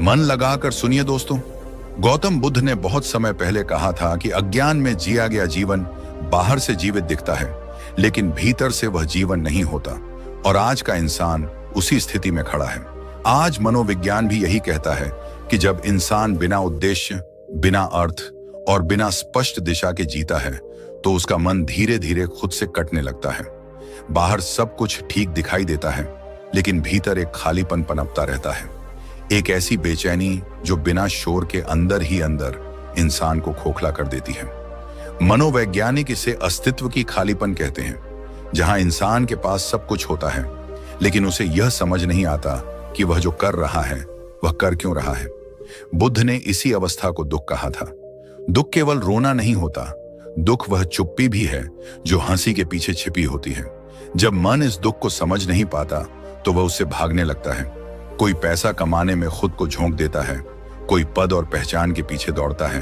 मन लगाकर सुनिए दोस्तों। गौतम बुद्ध ने बहुत समय पहले कहा था कि अज्ञान में जिया गया जीवन बाहर से जीवित दिखता है, लेकिन भीतर से वह जीवन नहीं होता। और आज का इंसान उसी स्थिति में खड़ा है। आज मनोविज्ञान भी यही कहता है कि जब इंसान बिना उद्देश्य, बिना अर्थ और बिना स्पष्ट दिशा के जीता है, तो उसका मन धीरे धीरे खुद से कटने लगता है। बाहर सब कुछ ठीक दिखाई देता है, लेकिन भीतर एक खालीपन पनपता रहता है। एक ऐसी बेचैनी जो बिना शोर के अंदर ही अंदर इंसान को खोखला कर देती है। मनोवैज्ञानिक इसे अस्तित्व की खालीपन कहते हैं, जहां इंसान के पास सब कुछ होता है, लेकिन उसे यह समझ नहीं आता कि वह जो कर रहा है वह कर क्यों रहा है। बुद्ध ने इसी अवस्था को दुख कहा था। दुख केवल रोना नहीं होता, दुख वह चुप्पी भी है जो हंसी के पीछे छिपी होती है। जब मन इस दुख को समझ नहीं पाता तो वह उससे भागने लगता है। कोई पैसा कमाने में खुद को झोंक देता है, कोई पद और पहचान के पीछे दौड़ता है,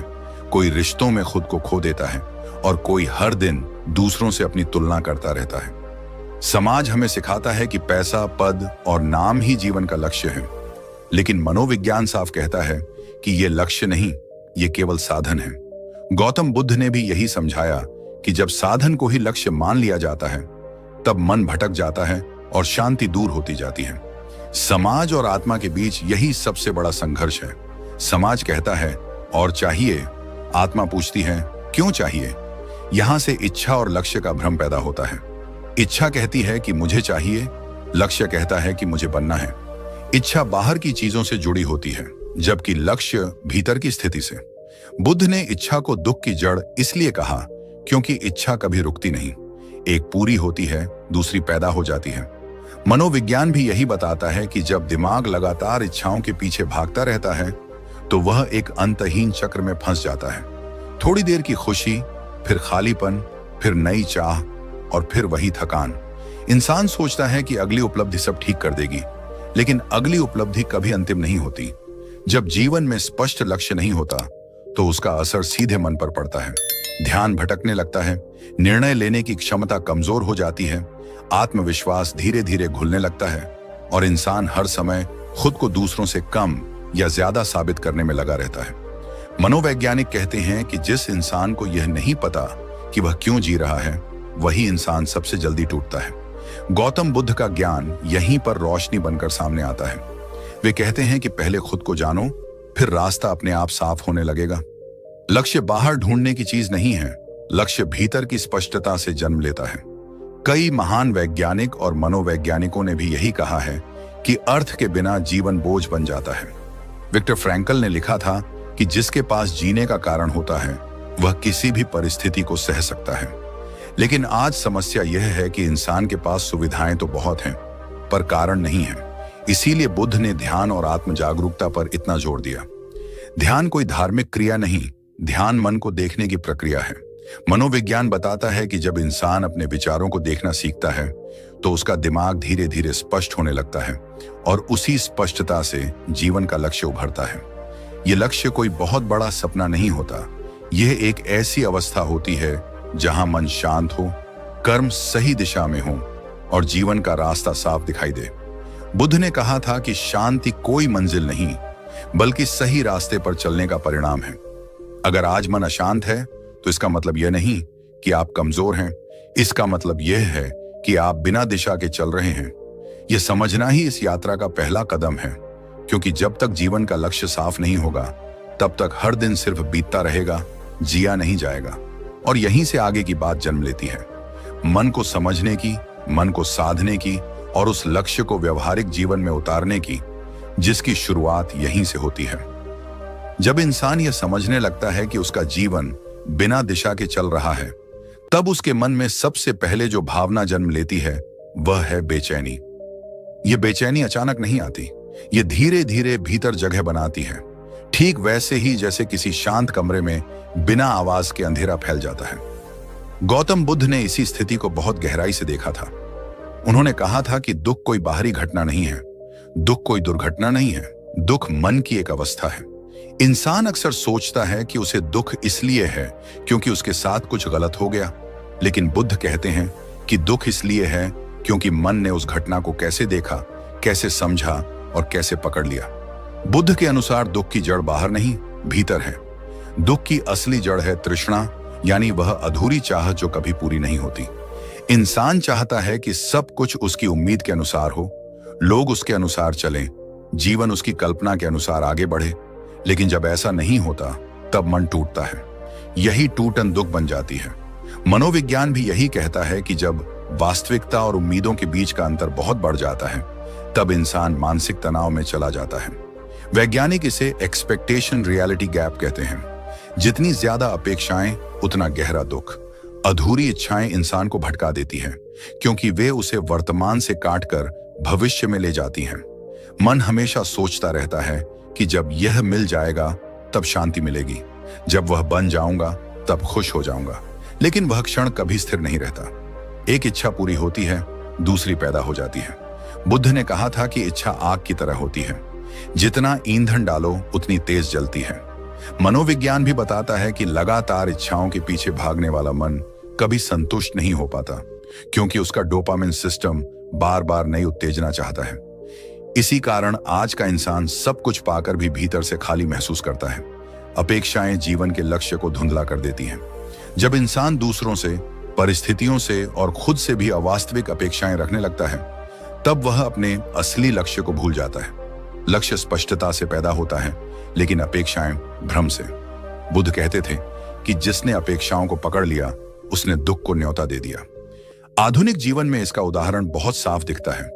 कोई रिश्तों में खुद को खो देता है और कोई हर दिन दूसरों से अपनी तुलना करता रहता है। समाज हमें सिखाता है कि पैसा, पद और नाम ही जीवन का लक्ष्य है, लेकिन मनोविज्ञान साफ कहता है कि यह लक्ष्य नहीं, यह केवल साधन है। गौतम बुद्ध ने भी यही समझाया कि जब साधन को ही लक्ष्य मान लिया जाता है, तब मन भटक जाता है और शांति दूर होती जाती है। समाज और आत्मा के बीच यही सबसे बड़ा संघर्ष है। समाज कहता है और चाहिए, आत्मा पूछती है क्यों चाहिए। यहां से इच्छा और लक्ष्य का भ्रम पैदा होता है। इच्छा कहती है कि मुझे चाहिए, लक्ष्य कहता है कि मुझे बनना है। इच्छा बाहर की चीजों से जुड़ी होती है, जबकि लक्ष्य भीतर की स्थिति से। बुद्ध ने इच्छा को दुख की जड़ इसलिए कहा क्योंकि इच्छा कभी रुकती नहीं। एक पूरी होती है, दूसरी पैदा हो जाती है। मनोविज्ञान भी यही बताता है कि जब दिमाग लगातार इच्छाओं के पीछे भागता रहता है, तो वह एक अंतहीन चक्र में फंस जाता है। थोड़ी देर की खुशी, फिर खालीपन, फिर नई चाह और फिर वही थकान। इंसान सोचता है कि अगली उपलब्धि सब ठीक कर देगी, लेकिन अगली उपलब्धि कभी अंतिम नहीं होती। जब जीवन में स्पष्ट लक्ष्य नहीं होता, तो उसका असर सीधे मन पर पड़ता है। ध्यान भटकने लगता है, निर्णय लेने की क्षमता कमजोर हो जाती है, आत्मविश्वास धीरे धीरे घुलने लगता है और इंसान हर समय खुद को दूसरों से कम या ज्यादा साबित करने में लगा रहता है। मनोवैज्ञानिक कहते हैं कि जिस इंसान को यह नहीं पता कि वह क्यों जी रहा है, वही इंसान सबसे जल्दी टूटता है। गौतम बुद्ध का ज्ञान यहीं पर रोशनी बनकर सामने आता है। वे कहते हैं कि पहले खुद को जानो, फिर रास्ता अपने आप साफ होने लगेगा। लक्ष्य बाहर ढूंढने की चीज नहीं है, लक्ष्य भीतर की स्पष्टता से जन्म लेता है। कई महान वैज्ञानिक और मनोवैज्ञानिकों ने भी यही कहा है कि अर्थ के बिना जीवन बोझ बन जाता है। विक्टर फ्रैंकल ने लिखा था कि जिसके पास जीने का कारण होता है, वह किसी भी परिस्थिति को सह सकता है। लेकिन आज समस्या यह है कि इंसान के पास सुविधाएं तो बहुत हैं, पर कारण नहीं है। इसीलिए बुद्ध ने ध्यान और आत्म जागरूकता पर इतना जोर दिया। ध्यान कोई धार्मिक क्रिया नहीं, ध्यान मन को देखने की प्रक्रिया है। मनोविज्ञान बताता है कि जब इंसान अपने विचारों को देखना सीखता है, तो उसका दिमाग धीरे धीरे स्पष्ट होने लगता है और उसी स्पष्टता से जीवन का लक्ष्य उभरता है। यह लक्ष्य कोई बहुत बड़ा सपना नहीं होता, यह एक ऐसी अवस्था होती है जहां मन शांत हो, कर्म सही दिशा में हो और जीवन का रास्ता साफ दिखाई दे। बुद्ध ने कहा था कि शांति कोई मंजिल नहीं, बल्कि सही रास्ते पर चलने का परिणाम है। अगर आज मन अशांत है, तो इसका मतलब यह नहीं कि आप कमजोर हैं, इसका मतलब यह है कि आप बिना दिशा के चल रहे हैं। यह समझना ही इस यात्रा का पहला कदम है, क्योंकि जब तक जीवन का लक्ष्य साफ नहीं होगा, तब तक हर दिन सिर्फ बीतता रहेगा, जिया नहीं जाएगा। और यहीं से आगे की बात जन्म लेती है, मन को समझने की, मन को साधने की और उस लक्ष्य को व्यवहारिक जीवन में उतारने की, जिसकी शुरुआत यहीं से होती है। जब इंसान यह समझने लगता है कि उसका जीवन बिना दिशा के चल रहा है, तब उसके मन में सबसे पहले जो भावना जन्म लेती है, वह है बेचैनी। यह बेचैनी अचानक नहीं आती, यह धीरे धीरे भीतर जगह बनाती है, ठीक वैसे ही जैसे किसी शांत कमरे में बिना आवाज के अंधेरा फैल जाता है। गौतम बुद्ध ने इसी स्थिति को बहुत गहराई से देखा था। उन्होंने कहा था कि दुख कोई बाहरी घटना नहीं है, दुख कोई दुर्घटना नहीं है, दुख मन की एक अवस्था है। इंसान अक्सर सोचता है कि उसे दुख इसलिए है क्योंकि उसके साथ कुछ गलत हो गया, लेकिन बुद्ध कहते हैं कि दुख इसलिए है क्योंकि मन ने उस घटना को कैसे देखा, कैसे समझा और कैसे पकड़ लिया। बुद्ध के अनुसार दुख की जड़ बाहर नहीं, भीतर है। दुख की असली जड़ है तृष्णा, यानी वह अधूरी चाहत जो कभी पूरी नहीं होती। इंसान चाहता है कि सब कुछ उसकी उम्मीद के अनुसार हो, लोग उसके अनुसार चलें, जीवन उसकी कल्पना के अनुसार आगे बढ़े। लेकिन जब ऐसा नहीं होता तब मन टूटता है। यही टूटन दुख बन जाती है। मनोविज्ञान भी यही कहता है कि जब वास्तविकता और उम्मीदों के बीच का अंतर बहुत बढ़ जाता है तब इंसान मानसिक तनाव में चला जाता है। वैज्ञानिक इसे एक्सपेक्टेशन रियलिटी गैप कहते हैं। जितनी ज्यादा अपेक्षाएं उतना गहरा दुख। अधूरी इच्छाएं इंसान को भटका देती हैं क्योंकि वे उसे वर्तमान से काटकर भविष्य में ले जाती हैं। मन हमेशा सोचता रहता है कि जब यह मिल जाएगा तब शांति मिलेगी, जब वह बन जाऊंगा तब खुश हो जाऊंगा। लेकिन वह क्षण कभी स्थिर नहीं रहता। एक इच्छा पूरी होती है, दूसरी पैदा हो जाती है। बुद्ध ने कहा था कि इच्छा आग की तरह होती है, जितना ईंधन डालो उतनी तेज जलती है। मनोविज्ञान भी बताता है कि लगातार इच्छाओं के पीछे भागने वाला मन कभी संतुष्ट नहीं हो पाता, क्योंकि उसका डोपामिन सिस्टम बार बार नई उत्तेजना चाहता है। इसी कारण आज का इंसान सब कुछ पाकर भी भीतर से खाली महसूस करता है। अपेक्षाएं जीवन के लक्ष्य को धुंधला कर देती हैं। जब इंसान दूसरों से, परिस्थितियों से और खुद से भी अवास्तविक अपेक्षाएं रखने लगता है तब वह अपने असली लक्ष्य को भूल जाता है। लक्ष्य स्पष्टता से पैदा होता है, लेकिन अपेक्षाएं भ्रम से। बुद्ध कहते थे कि जिसने अपेक्षाओं को पकड़ लिया उसने दुख को न्योता दे दिया। आधुनिक जीवन में इसका उदाहरण बहुत साफ दिखता है।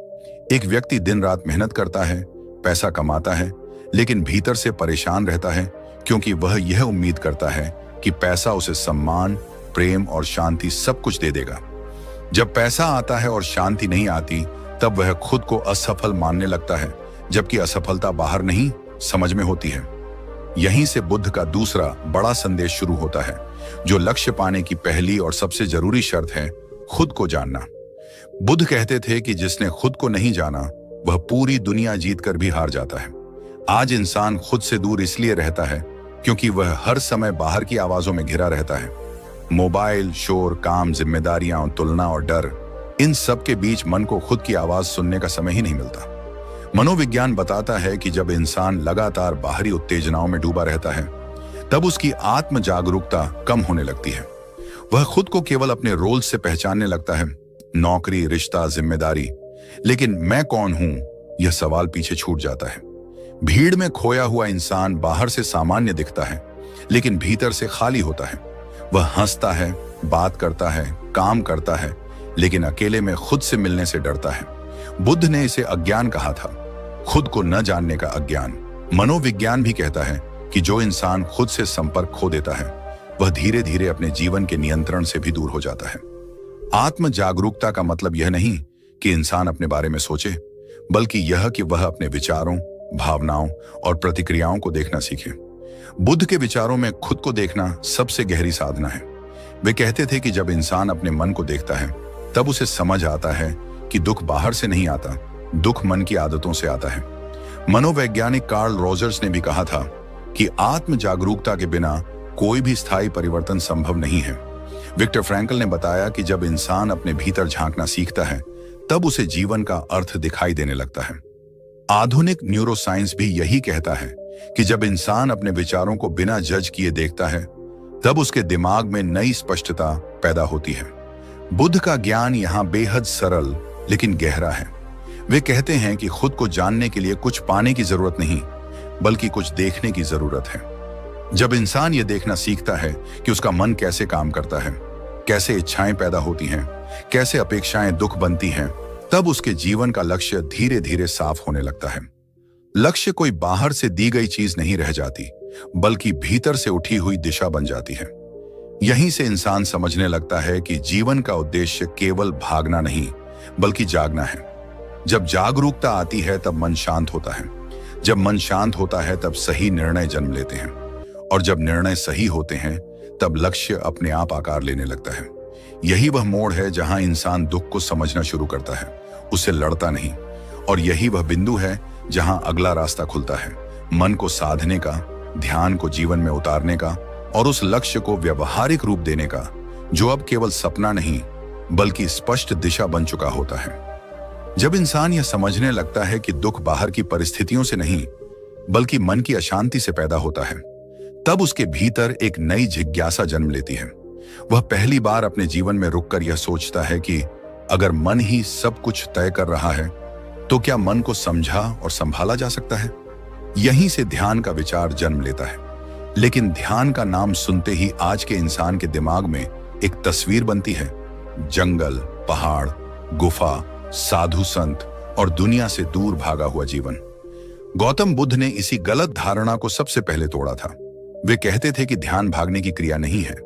एक व्यक्ति दिन रात मेहनत करता है, पैसा कमाता है, लेकिन भीतर से परेशान रहता है क्योंकि वह यह उम्मीद करता है कि पैसा उसे सम्मान, प्रेम और शांति सब कुछ दे देगा। जब पैसा आता है और शांति नहीं आती तब वह खुद को असफल मानने लगता है, जबकि असफलता बाहर नहीं, समझ में होती है। यहीं से बुद्ध का दूसरा बड़ा संदेश शुरू होता है, जो लक्ष्य पाने की पहली और सबसे जरूरी शर्त है, खुद को जानना। बुद्ध कहते थे कि जिसने खुद को नहीं जाना वह पूरी दुनिया जीतकर भी हार जाता है। आज इंसान खुद से दूर इसलिए रहता है क्योंकि वह हर समय बाहर की आवाजों में घिरा रहता है। मोबाइल, शोर, काम, जिम्मेदारियां, तुलना और डर, इन सब के बीच मन को खुद की आवाज सुनने का समय ही नहीं मिलता। मनोविज्ञान बताता है कि जब इंसान लगातार बाहरी उत्तेजनाओं में डूबा रहता है तब उसकी आत्म जागरूकता कम होने लगती है। वह खुद को केवल अपने रोल से पहचानने लगता है, नौकरी, रिश्ता, जिम्मेदारी। लेकिन मैं कौन हूं, यह सवाल पीछे छूट जाता है। भीड़ में खोया हुआ इंसान बाहर से सामान्य दिखता है, लेकिन भीतर से खाली होता है। वह हंसता है, बात करता है, काम करता है, लेकिन अकेले में खुद से मिलने से डरता है। बुद्ध ने इसे अज्ञान कहा था, खुद को न जानने का अज्ञान। मनोविज्ञान भी कहता है कि जो इंसान खुद से संपर्क खो देता है वह धीरे धीरे अपने जीवन के नियंत्रण से भी दूर हो जाता है। आत्म जागरूकता का मतलब यह नहीं कि इंसान अपने बारे में सोचे, बल्कि यह कि वह अपने विचारों, भावनाओं और प्रतिक्रियाओं को देखना सीखे। बुद्ध के विचारों में खुद को देखना सबसे गहरी साधना है। वे कहते थे कि जब इंसान अपने मन को देखता है तब उसे समझ आता है कि दुख बाहर से नहीं आता, दुख मन की आदतों से आता है। मनोवैज्ञानिक कार्ल रोजर्स ने भी कहा था कि आत्म जागरूकता के बिना कोई भी स्थायी परिवर्तन संभव नहीं है। विक्टर फ्रैंकल ने बताया कि जब इंसान अपने भीतर झांकना सीखता है तब उसे जीवन का अर्थ दिखाई देने लगता है। आधुनिक न्यूरोसाइंस भी यही कहता है कि जब इंसान अपने विचारों को बिना जज किए देखता है तब उसके दिमाग में नई स्पष्टता पैदा होती है। बुद्ध का ज्ञान यहाँ बेहद सरल लेकिन गहरा है। वे कहते हैं कि खुद को जानने के लिए कुछ पाने की जरूरत नहीं, बल्कि कुछ देखने की जरूरत है। जब इंसान ये देखना सीखता है कि उसका मन कैसे काम करता है, कैसे इच्छाएं पैदा होती हैं, कैसे अपेक्षाएं दुख बनती हैं, तब उसके जीवन का लक्ष्य धीरे धीरे साफ होने लगता है। लक्ष्य कोई बाहर से दी गई चीज नहीं रह जाती, बल्कि भीतर से उठी हुई दिशा बन जाती है। यहीं से इंसान समझने लगता है कि जीवन का उद्देश्य केवल भागना नहीं, बल्कि जागना है। जब जागरूकता आती है तब मन शांत होता है। जब मन शांत होता है तब सही निर्णय जन्म लेते हैं, और जब निर्णय सही होते हैं तब लक्ष्य अपने आप आकार लेने लगता है। यही वह मोड़ है जहां इंसान दुख को समझना शुरू करता है, उससे लड़ता नहीं। और यही वह बिंदु है जहां अगला रास्ता खुलता है, मन को साधने का, ध्यान को जीवन में उतारने का और उस लक्ष्य को व्यवहारिक रूप देने का, जो अब केवल सपना नहीं बल्कि स्पष्ट दिशा बन चुका होता है। जब इंसान यह समझने लगता है कि दुख बाहर की परिस्थितियों से नहीं बल्कि मन की अशांति से पैदा होता है। तब उसके भीतर एक नई जिज्ञासा जन्म लेती है। वह पहली बार अपने जीवन में रुककर यह सोचता है कि अगर मन ही सब कुछ तय कर रहा है तो क्या मन को समझा और संभाला जा सकता है। यहीं से ध्यान का विचार जन्म लेता है। लेकिन ध्यान का नाम सुनते ही आज के इंसान के दिमाग में एक तस्वीर बनती है, जंगल, पहाड़, गुफा, साधु संत और दुनिया से दूर भागा हुआ जीवन। गौतम बुद्ध ने इसी गलत धारणा को सबसे पहले तोड़ा था। वे कहते थे कि ध्यान भागने की क्रिया नहीं है,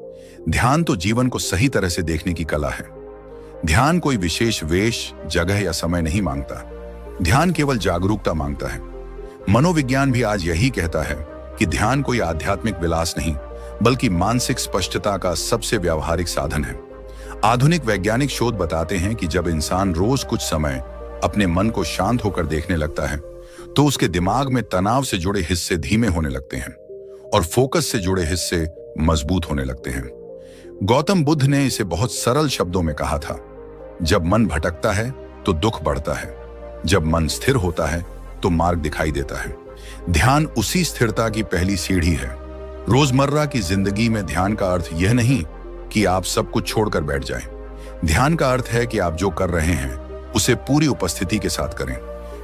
ध्यान तो जीवन को सही तरह से देखने की कला है। ध्यान कोई विशेष वेश, जगह या समय नहीं मांगता, ध्यान केवल जागरूकता मांगता है। मनोविज्ञान भी आज यही कहता है कि ध्यान कोई आध्यात्मिक विलास नहीं, बल्कि मानसिक स्पष्टता का सबसे व्यावहारिक साधन है। आधुनिक वैज्ञानिक शोध बताते हैं कि जब इंसान रोज कुछ समय अपने मन को शांत होकर देखने लगता है तो उसके दिमाग में तनाव से जुड़े हिस्से धीमे होने लगते हैं और फोकस से जुड़े हिस्से मजबूत होने लगते हैं। गौतम बुद्ध ने इसे बहुत सरल शब्दों में कहा था, जब मन भटकता है तो दुख बढ़ता है, जब मन स्थिर होता है तो मार्ग दिखाई देता है। ध्यान उसी स्थिरता की पहली सीढ़ी है। रोजमर्रा की जिंदगी में ध्यान का अर्थ यह नहीं कि आप सब कुछ छोड़कर बैठ जाएं। ध्यान का अर्थ है कि आप जो कर रहे हैं उसे पूरी उपस्थिति के साथ करें।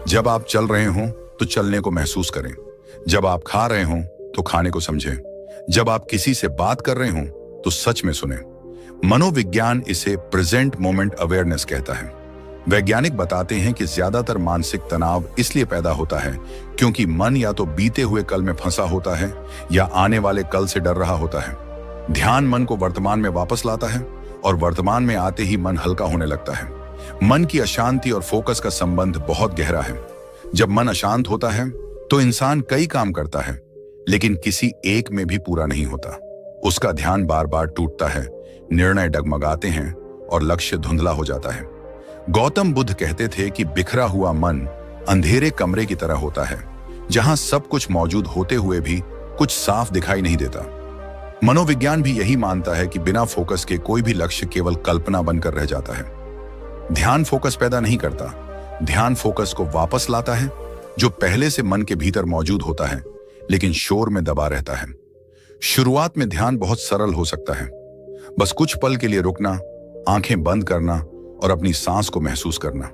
जब आप चल रहे हों तो चलने को महसूस करें, जब आप खा रहे हों तो खाने को समझें, जब आप किसी से बात कर रहे हों तो सच में सुने। मनोविज्ञान इसे प्रेजेंट मोमेंट अवेयरनेस कहता है। वैज्ञानिक बताते हैं कि ज्यादातर मानसिक तनाव इसलिए पैदा होता है क्योंकि मन या तो बीते हुए कल में फंसा होता है या आने वाले कल से डर रहा होता है। ध्यान मन को वर्तमान में वापस लाता है और वर्तमान में आते ही मन हल्का होने लगता है। मन की अशांति और फोकस का संबंध बहुत गहरा है। जब मन अशांत होता है तो इंसान कई काम करता है लेकिन किसी एक में भी पूरा नहीं होता। उसका ध्यान बार बार टूटता है, निर्णय डगमगाते हैं और लक्ष्य धुंधला हो जाता है। गौतम बुद्ध कहते थे कि बिखरा हुआ मन अंधेरे कमरे की तरह होता है, जहां सब कुछ मौजूद होते हुए भी कुछ साफ दिखाई नहीं देता। मनोविज्ञान भी यही मानता है कि बिना फोकस के कोई भी लक्ष्य केवल कल्पना बनकर रह जाता है। ध्यान फोकस पैदा नहीं करता, ध्यान फोकस को वापस लाता है, जो पहले से मन के भीतर मौजूद होता है लेकिन शोर में दबा रहता है। शुरुआत में ध्यान बहुत सरल हो सकता है, बस कुछ पल के लिए रुकना, आंखें बंद करना और अपनी सांस को महसूस करना।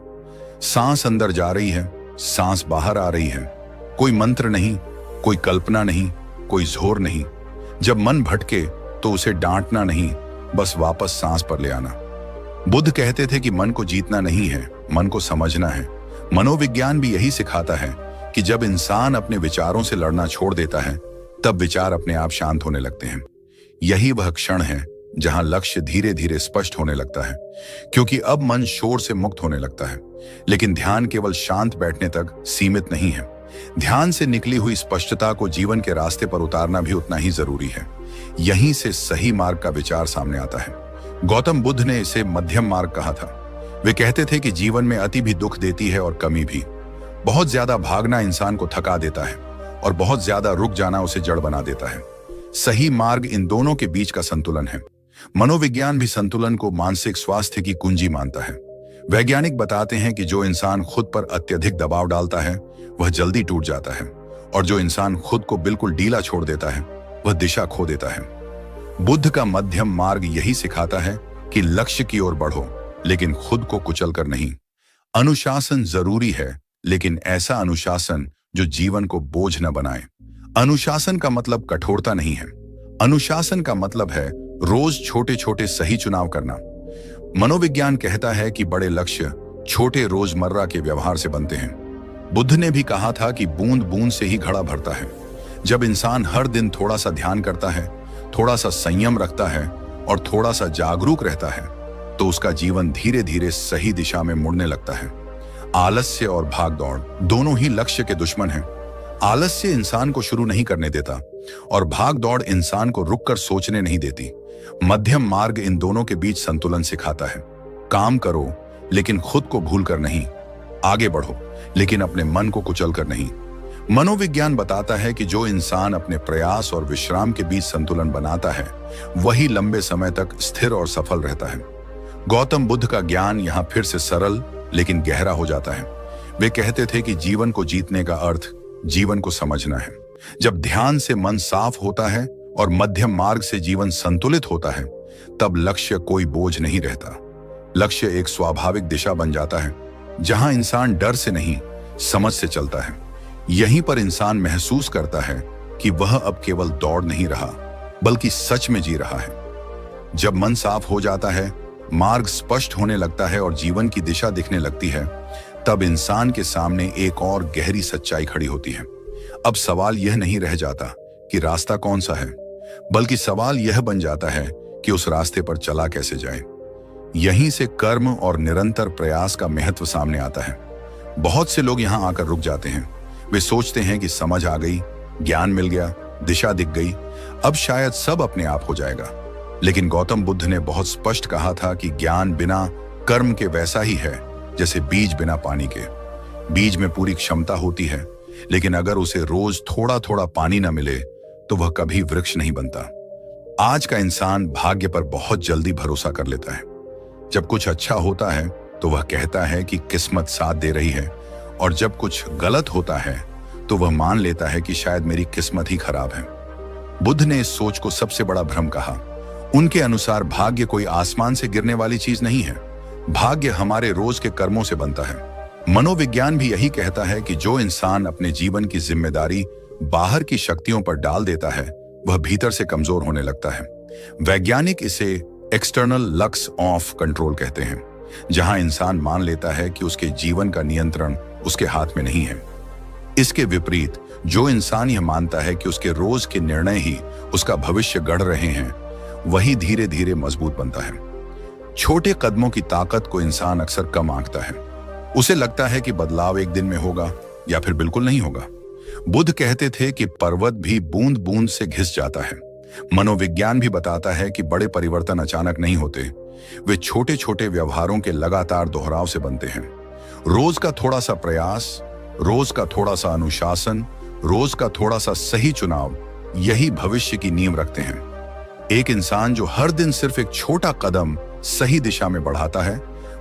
सांस अंदर जा रही है, सांस बाहर आ रही है। कोई मंत्र नहीं, कोई कल्पना नहीं, कोई जोर नहीं। जब मन भटके तो उसे डांटना नहीं, बस वापस सांस पर ले आना। बुद्ध कहते थे कि मन को जीतना नहीं है, मन को समझना है। मनोविज्ञान भी यही सिखाता है कि जब इंसान अपने विचारों से लड़ना छोड़ देता है तब विचार अपने आप शांत होने लगते हैं। यही वह क्षण है जहां लक्ष्य धीरे धीरे स्पष्ट होने लगता है, क्योंकि अब मन शोर से मुक्त होने लगता है। लेकिन ध्यान केवल शांत बैठने तक सीमित नहीं है। ध्यान से निकली हुई स्पष्टता को जीवन के रास्ते पर उतारना भी उतना ही जरूरी है। यहीं से सही मार्ग का विचार सामने आता है। गौतम बुद्ध ने इसे मध्यम मार्ग कहा था। वे कहते थे कि जीवन में अति भी दुख देती है और कमी भी। बहुत ज्यादा भागना इंसान को थका देता है और बहुत ज्यादा रुक जाना उसे जड़ बना देता है। सही मार्ग इन दोनों के बीच का संतुलन है। मनोविज्ञान भी संतुलन को मानसिक स्वास्थ्य की कुंजी मानता है। वैज्ञानिक बताते हैं कि जो इंसान खुद पर अत्यधिक दबाव डालता है वह जल्दी टूट जाता है, और जो इंसान खुद को बिल्कुल ढीला छोड़ देता है वह दिशा खो देता है। बुद्ध का मध्यम मार्ग यही सिखाता है कि लक्ष्य की ओर बढ़ो, लेकिन खुद को कुचल कर नहीं। अनुशासन जरूरी है, लेकिन ऐसा अनुशासन जो जीवन को बोझ न बनाए। अनुशासन का मतलब कठोरता नहीं है। अनुशासन का मतलब है रोज छोटे छोटे सही चुनाव करना। मनोविज्ञान कहता है कि बड़े लक्ष्य छोटे रोजमर्रा के व्यवहार से बनते हैं। बुद्ध ने भी कहा था कि बूंद बूंद से ही घड़ा भरता है। जब इंसान हर दिन थोड़ा सा ध्यान करता है, थोड़ा सा संयम रखता है और थोड़ा सा जागरूक रहता है तो उसका जीवन धीरे धीरे सही दिशा में मुड़ने लगता है। आलस्य और भागदौड़ दोनों ही लक्ष्य के दुश्मन हैं। आलस्य इंसान को शुरू नहीं करने देता और भागदौड़ इंसान को रुककर सोचने नहीं देती। मध्यम मार्ग इन दोनों के बीच संतुलन सिखाता है। काम करो लेकिन खुद को भूलकर नहीं। आगे बढ़ो लेकिन अपने मन को कुचल कर नहीं। मनोविज्ञान बताता है कि जो इंसान अपने प्रयास और विश्राम के बीच संतुलन बनाता है वही लंबे समय तक स्थिर और सफल रहता है। गौतम बुद्ध का ज्ञान यहाँ फिर से सरल लेकिन गहरा हो जाता है। वे कहते थे कि जीवन को जीतने का अर्थ जीवन को समझना है। जब ध्यान से मन साफ होता है और मध्यम मार्ग से जीवन संतुलित होता है, तब लक्ष्य कोई बोझ नहीं रहता। लक्ष्य एक स्वाभाविक दिशा बन जाता है, जहां इंसान डर से नहीं, समझ से चलता है। यहीं पर इंसान महसूस करता है कि वह अब केवल दौड़ नहीं रहा, बल्कि सच में जी रहा है। जब मन साफ हो जाता है, मार्ग स्पष्ट होने लगता है और जीवन की दिशा दिखने लगती है, तब इंसान के सामने एक और गहरी सच्चाई खड़ी होती है। अब सवाल यह नहीं रह जाता कि रास्ता कौन सा है, बल्कि सवाल यह बन जाता है कि उस रास्ते पर चला कैसे जाए। यहीं से कर्म और निरंतर प्रयास का महत्व सामने आता है। बहुत से लोग यहां आकर रुक जाते हैं। वे सोचते हैं कि समझ आ गई, ज्ञान मिल गया, दिशा दिख गई, अब शायद सब अपने आप हो जाएगा। लेकिन गौतम बुद्ध ने बहुत स्पष्ट कहा था कि ज्ञान बिना कर्म के वैसा ही है जैसे बीज बिना पानी के। बीज में पूरी क्षमता होती है, लेकिन अगर उसे रोज थोड़ा थोड़ा पानी न मिले तो वह कभी वृक्ष नहीं बनता। आज का इंसान भाग्य पर बहुत जल्दी भरोसा कर लेता है। जब कुछ अच्छा होता है तो वह कहता है कि किस्मत साथ दे रही है, और जब कुछ गलत होता है तो वह मान लेता है कि शायद मेरी किस्मत ही खराब है। बुद्ध ने इस सोच को सबसे बड़ा भ्रम कहा। उनके अनुसार भाग्य कोई आसमान से गिरने वाली चीज नहीं है। भाग्य हमारे रोज के कर्मों से बनता है। मनोविज्ञान भी यही कहता है कि जो इंसान अपने जीवन की जिम्मेदारी बाहर की शक्तियों पर डाल देता है, वह भीतर से कमजोर होने लगता है। वैज्ञानिक इसे एक्सटर्नल लक्स ऑफ कंट्रोल कहते हैं, जहां इंसान मान लेता है कि उसके जीवन का नियंत्रण उसके हाथ में नहीं है। इसके विपरीत जो इंसान यह मानता है कि उसके रोज के निर्णय ही उसका भविष्य गढ़ रहे हैं, वही धीरे धीरे मजबूत बनता है। छोटे कदमों की ताकत को इंसान अक्सर कम आंकता है। उसे लगता है कि बदलाव एक दिन में होगा या फिर बिल्कुल नहीं होगा। बुद्ध कहते थे कि पर्वत भी बूंद बूंद से घिस जाता है। मनोविज्ञान भी बताता है कि बड़े परिवर्तन अचानक नहीं होते, वे छोटे छोटे व्यवहारों के लगातार दोहराव से बनते हैं। रोज का थोड़ा सा प्रयास, रोज का थोड़ा सा अनुशासन, रोज का थोड़ा सा सही चुनाव, यही भविष्य की नींव रखते हैं। एक इंसान जो हर दिन सिर्फ एक छोटा कदम सही दिशा में बढ़ाता है,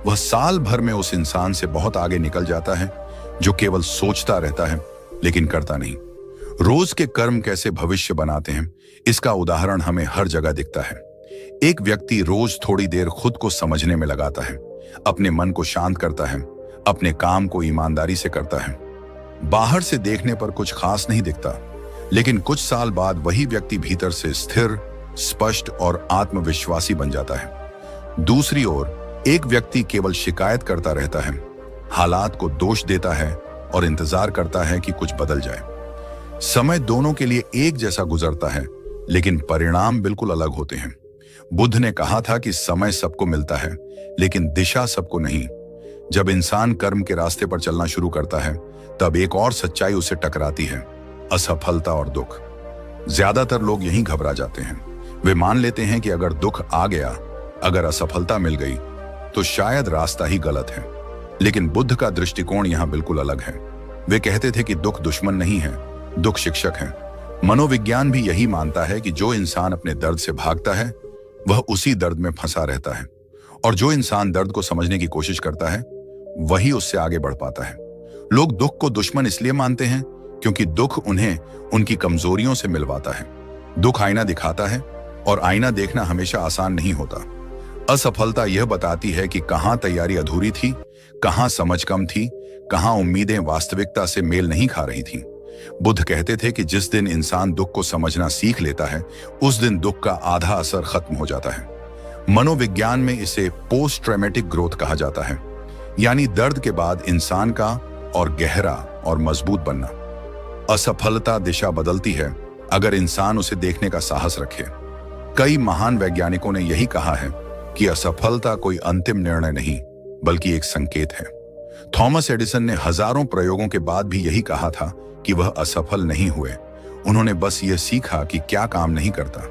वह साल भर में उस इंसान से बहुत आगे निकल जाता है जो केवल सोचता रहता है लेकिन करता नहीं। रोज के कर्म कैसे भविष्य बनाते हैं, इसका उदाहरण हमें हर जगह दिखता है। एक व्यक्ति रोज थोड़ी देर खुद को समझने में लगाता है, अपने मन को शांत करता है, अपने काम को ईमानदारी से करता है। बाहर से देखने पर कुछ खास नहीं दिखता, लेकिन कुछ साल बाद वही व्यक्ति भीतर से स्थिर, स्पष्ट और आत्मविश्वासी बन जाता है। दूसरी ओर एक व्यक्ति केवल शिकायत करता रहता है, हालात को दोष देता है और इंतजार करता है कि कुछ बदल जाए। समय दोनों के लिए एक जैसा गुजरता है, लेकिन परिणाम बिल्कुल अलग होते हैं। बुद्ध ने कहा था कि समय सबको मिलता है, लेकिन दिशा सबको नहीं। जब इंसान कर्म के रास्ते पर चलना शुरू करता है, तब एक और सच्चाई उसे टकराती है, असफलता और दुख। ज्यादातर लोग यहीं घबरा जाते हैं। वे मान लेते हैं कि अगर दुख आ गया, अगर असफलता मिल गई, तो शायद रास्ता ही गलत है। लेकिन बुद्ध का दृष्टिकोण यहां बिल्कुल अलग है। वे कहते थे कि दुख दुश्मन नहीं है, दुख शिक्षक है। मनोविज्ञान भी यही मानता है कि जो इंसान अपने दर्द से भागता है, वह उसी दर्द में फंसा रहता है, और जो इंसान दर्द को समझने की कोशिश करता है, वही उससे आगे बढ़ पाता है। लोग दुख को दुश्मन इसलिए मानते हैं क्योंकि दुख उन्हें उनकी कमजोरियों से मिलवाता है। दुख आईना दिखाता है, और आईना देखना हमेशा आसान नहीं होता। असफलता यह बताती है कि कहां तैयारी अधूरी थी, कहां समझ कम थी, कहां उम्मीदें वास्तविकता से मेल नहीं खा रही थीं। बुद्ध कहते थे कि जिस दिन इंसान दुख को समझना सीख लेता है, उस दिन दुख का आधा असर खत्म हो जाता है। मनोविज्ञान में इसे पोस्ट ट्रॉमेटिक ग्रोथ कहा जाता है, यानी दर्द के बाद इंसान का और गहरा और मजबूत बनना। असफलता दिशा बदलती है अगर इंसान उसे देखने का साहस रखे। कई महान वैज्ञानिकों ने यही कहा है कि असफलता कोई अंतिम निर्णय नहीं, बल्कि एक संकेत है। थॉमस एडिसन ने हजारों प्रयोगों के बाद भी यही कहा था कि वह असफल नहीं हुए, उन्होंने बस यह सीखा कि क्या काम नहीं करता।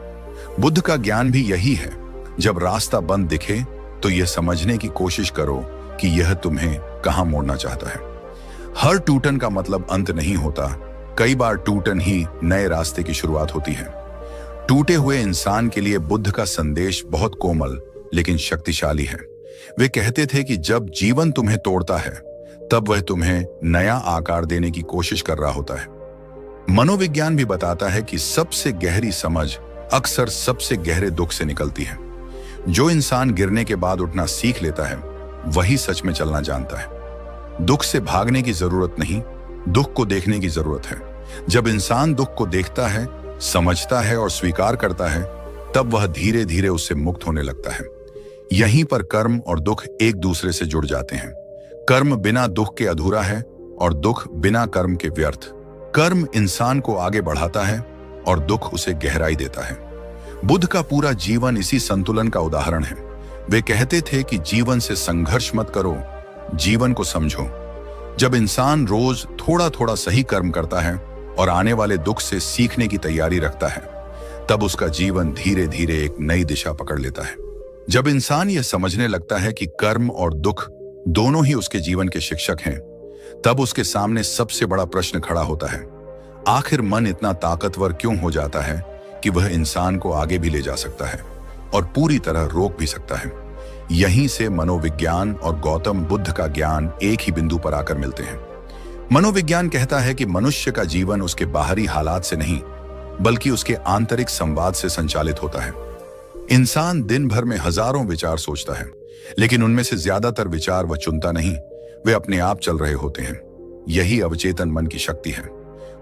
बुद्ध का ज्ञान भी यही है, जब रास्ता बंद दिखे तो यह समझने की कोशिश करो कि यह तुम्हें कहां मोड़ना चाहता है। हर टूटन का मतलब अंत नहीं होता, कई बार टूटन ही नए रास्ते की शुरुआत होती है। टूटे हुए इंसान के लिए बुद्ध का संदेश बहुत कोमल लेकिन शक्तिशाली है। वे कहते थे कि जब जीवन तुम्हें तोड़ता है, तब वह तुम्हें नया आकार देने की कोशिश कर रहा होता है। मनोविज्ञान भी बताता है कि सबसे गहरी समझ अक्सर सबसे गहरे दुख से निकलती है। जो इंसान गिरने के बाद उठना सीख लेता है वही सच में चलना जानता है। दुख से भागने की जरूरत नहीं, दुख को देखने की जरूरत है। जब इंसान दुख को देखता है, समझता है और स्वीकार करता है, तब वह धीरे धीरे उससे मुक्त होने लगता है। यहीं पर कर्म और दुख एक दूसरे से जुड़ जाते हैं। कर्म बिना दुख के अधूरा है और दुख बिना कर्म के व्यर्थ। कर्म इंसान को आगे बढ़ाता है और दुख उसे गहराई देता है। बुद्ध का पूरा जीवन इसी संतुलन का उदाहरण है। वे कहते थे कि जीवन से संघर्ष मत करो, जीवन को समझो। जब इंसान रोज थोड़ा थोड़ा सही कर्म करता है और आने वाले दुख से सीखने की तैयारी रखता है, तब उसका जीवन धीरे धीरे एक नई दिशा पकड़ लेता है। जब इंसान यह समझने लगता है कि कर्म और दुख दोनों ही उसके जीवन के शिक्षक हैं, तब उसके सामने सबसे बड़ा प्रश्न खड़ा होता है, आखिर मन इतना ताकतवर क्यों हो जाता है कि वह इंसान को आगे भी ले जा सकता है और पूरी तरह रोक भी सकता है। यहीं से मनोविज्ञान और गौतम बुद्ध का ज्ञान एक ही बिंदु पर आकर मिलते हैं। मनोविज्ञान कहता है कि मनुष्य का जीवन उसके बाहरी हालात से नहीं, बल्कि उसके आंतरिक संवाद से संचालित होता है। इंसान दिन भर में हजारों विचार सोचता है, लेकिन उनमें से ज्यादातर विचार वह चुनता नहीं, वे अपने आप चल रहे होते हैं। यही अवचेतन मन की शक्ति है।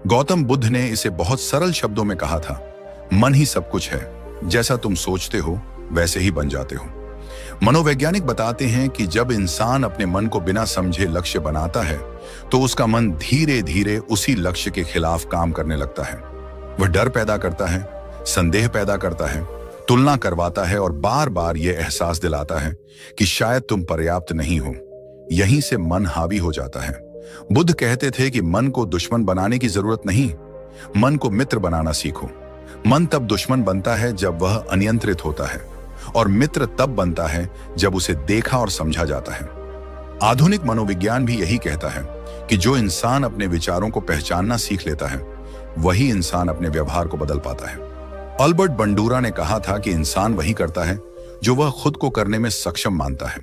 गौतम बुद्ध ने इसे बहुत सरल शब्दों में कहा था, मन ही सब कुछ है, जैसा तुम सोचते हो वैसे ही बन जाते हो। मनोवैज्ञानिक बताते हैं कि जब इंसान अपने मन को बिना समझे लक्ष्य बनाता है, तो उसका मन धीरे धीरे उसी लक्ष्य के खिलाफ काम करने लगता है। वह डर पैदा करता है, संदेह पैदा करता है, तुलना करवाता है और बार बार यह एहसास दिलाता है कि शायद तुम पर्याप्त नहीं हो। यहीं से मन हावी हो जाता है। बुद्ध कहते थे कि मन को दुश्मन बनाने की जरूरत नहीं, मन को मित्र बनाना सीखो। मन तब दुश्मन बनता है जब वह अनियंत्रित होता है, और मित्र तब बनता है जब उसे देखा और समझा जाता है। आधुनिक मनोविज्ञान भी यही कहता है कि जो इंसान अपने विचारों को पहचानना सीख लेता है, वही इंसान अपने व्यवहार को बदल पाता है। अल्बर्ट बंडूरा ने कहा था कि इंसान वही करता है जो वह खुद को करने में सक्षम मानता है।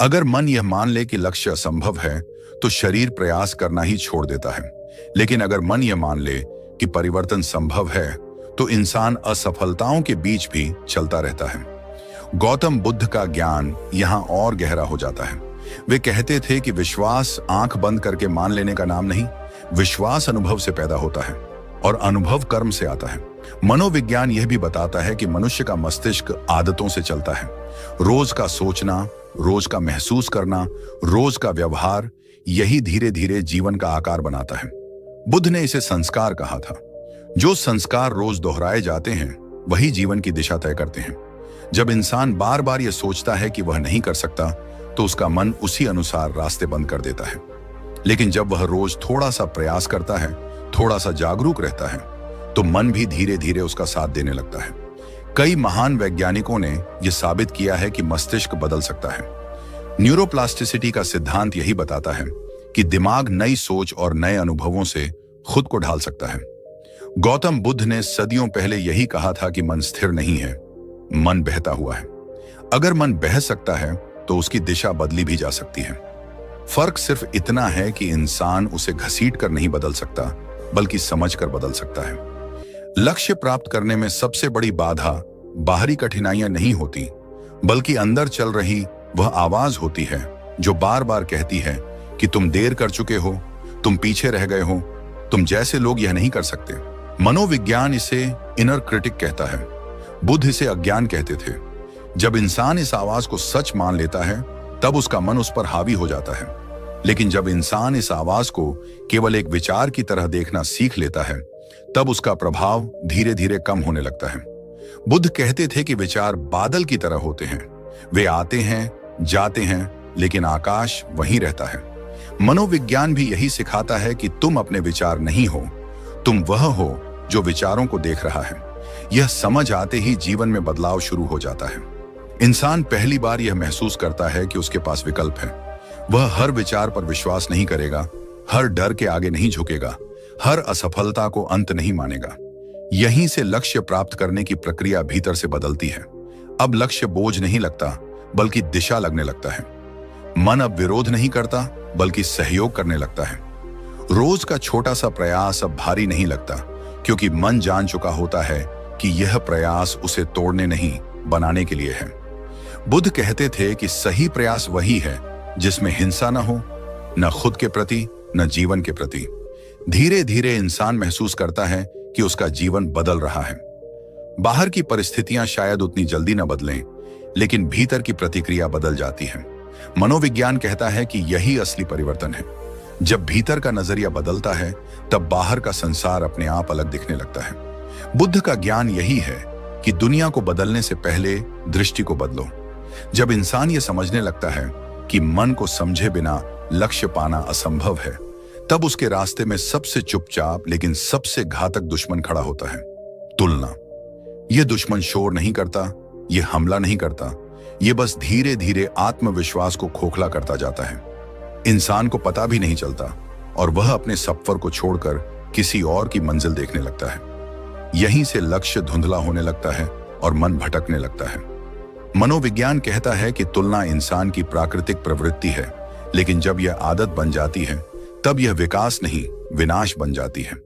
अगर मन यह मान ले कि लक्ष्य असंभव है, तो शरीर प्रयास करना ही छोड़ देता है। लेकिन अगर मन यह मान ले कि परिवर्तन संभव है, तो इंसान असफलताओं के बीच भी चलता रहता है। गौतम बुद्ध का ज्ञान यहाँ और गहरा हो जाता है। वे कहते थे कि विश्वास आंख बंद करके मान लेने का नाम नहीं, विश्वास अनुभव से पैदा होता है और अनुभव कर्म से आता है। मनोविज्ञान यह भी बताता है कि मनुष्य का मस्तिष्क आदतों से चलता है। रोज का सोचना, रोज का महसूस करना, रोज का व्यवहार, यही धीरे धीरे जीवन का आकार बनाता है। बुद्ध ने इसे संस्कार कहा था। जो संस्कार रोज दोहराए जाते हैं, वही जीवन की दिशा तय करते हैं। जब इंसान बार बार यह सोचता है कि वह नहीं कर सकता, तो उसका मन उसी अनुसार रास्ते बंद कर देता है। लेकिन जब वह रोज थोड़ा सा प्रयास करता है, थोड़ा सा जागरूक रहता है, तो मन भी धीरे धीरे उसका साथ देने लगता है। कई महान वैज्ञानिकों ने यह साबित किया है कि मस्तिष्क बदल सकता है। न्यूरोप्लास्टिसिटी का सिद्धांत यही बताता है कि दिमाग नई सोच और नए अनुभवों से खुद को ढाल सकता है। गौतम बुद्ध ने सदियों पहले यही कहा था कि मन स्थिर नहीं है, मन बहता हुआ है। अगर मन बह सकता है, तो उसकी दिशा बदली भी जा सकती है। फर्क सिर्फ इतना है कि इंसान उसे घसीट कर नहीं बदल सकता, बल्कि समझ कर बदल सकता है। लक्ष्य प्राप्त करने में सबसे बड़ी बाधा बाहरी कठिनाइयां नहीं होती, बल्कि अंदर चल रही वह आवाज होती है जो बार बार कहती है कि तुम देर कर चुके हो, तुम पीछे रह गए हो, तुम जैसे लोग यह नहीं कर सकते। मनोविज्ञान इसे इनर क्रिटिक कहता है, बुद्ध इसे अज्ञान कहते थे। जब इंसान इस आवाज को सच मान लेता है, तब उसका मन उस पर हावी हो जाता है। लेकिन जब इंसान इस आवाज को केवल एक विचार की तरह देखना सीख लेता है, तब उसका प्रभाव धीरे धीरे कम होने लगता है। बुद्ध कहते थे कि विचार बादल की तरह होते हैं, वे आते हैं, जाते हैं, लेकिन आकाश वहीं रहता है। मनोविज्ञान भी यही सिखाता है कि तुम अपने विचार नहीं हो, तुम वह हो जो विचारों को देख रहा है। यह समझ आते ही जीवन में बदलाव शुरू हो जाता है। इंसान पहली बार यह महसूस करता है कि उसके पास विकल्प है। वह हर विचार पर विश्वास नहीं करेगा, हर डर के आगे नहीं झुकेगा, हर असफलता को अंत नहीं मानेगा। यहीं से लक्ष्य प्राप्त करने की प्रक्रिया भीतर से बदलती है। अब लक्ष्य बोझ नहीं लगता, बल्कि दिशा लगने लगता है। मन अब विरोध नहीं करता, बल्कि सहयोग करने लगता है। रोज का छोटा सा प्रयास अब भारी नहीं लगता, क्योंकि मन जान चुका होता है कि यह प्रयास उसे तोड़ने नहीं, बनाने के लिए है। बुद्ध कहते थे कि सही प्रयास वही है जिसमें हिंसा न हो, न खुद के प्रति न जीवन के प्रति। धीरे धीरे इंसान महसूस करता है कि उसका जीवन बदल रहा है। बाहर की परिस्थितियां शायद उतनी जल्दी न बदलें, लेकिन भीतर की प्रतिक्रिया बदल जाती है। मनोविज्ञान कहता है कि यही असली परिवर्तन है। जब भीतर का नजरिया बदलता है, तब बाहर का संसार अपने आप अलग दिखने लगता है। बुद्ध का ज्ञान यही है कि दुनिया को बदलने से पहले दृष्टि को बदलो। जब इंसान ये समझने लगता है कि मन को समझे बिना लक्ष्य पाना असंभव है, तब उसके रास्ते में सबसे चुपचाप लेकिन सबसे घातक दुश्मन खड़ा होता है, तुलना। यह दुश्मन शोर नहीं करता, यह हमला नहीं करता, यह बस धीरे धीरे आत्मविश्वास को खोखला करता जाता है। इंसान को पता भी नहीं चलता और वह अपने सफर को छोड़कर किसी और की मंजिल देखने लगता है। यहीं से लक्ष्य धुंधला होने लगता है और मन भटकने लगता है। मनोविज्ञान कहता है कि तुलना इंसान की प्राकृतिक प्रवृत्ति है, लेकिन जब यह आदत बन जाती है, तब यह विकास नहीं, विनाश बन जाती है।